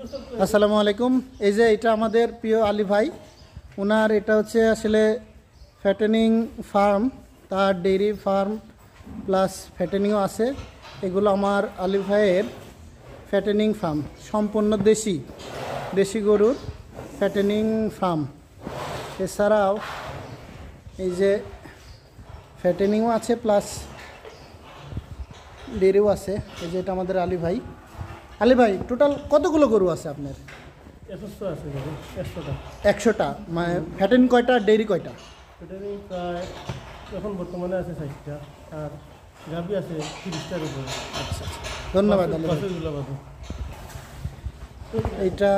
আসসালামু আলাইকুম। এই যে এটা আমাদের প্রিয় আলী ভাই, ওনার এটা হচ্ছে আসলে ফ্যাটেনিং ফার্ম, তার ডেইরি ফার্ম প্লাস ফ্যাটেনিংও আছে। এগুলো আমার আলী ভাইয়ের ফ্যাটেনিং ফার্ম, সম্পূর্ণ দেশি গরুর ফ্যাটেনিং ফার্ম। এছাড়াও এই যে ফ্যাটেনিংও আছে প্লাস ডেইরিও আছে। এই যে এটা আমাদের আলী ভাই টোটাল কতগুলো গরু আছে আপনার? 100টা। মানে ফ্যাটেন কয়টা, ডেইরি কয়টা? প্রায় এখন বর্তমানে আছে 60টা, আর গাভী আছে 30টার উপরে। আচ্ছা, ধন্যবাদ আলী ভাই। এইটা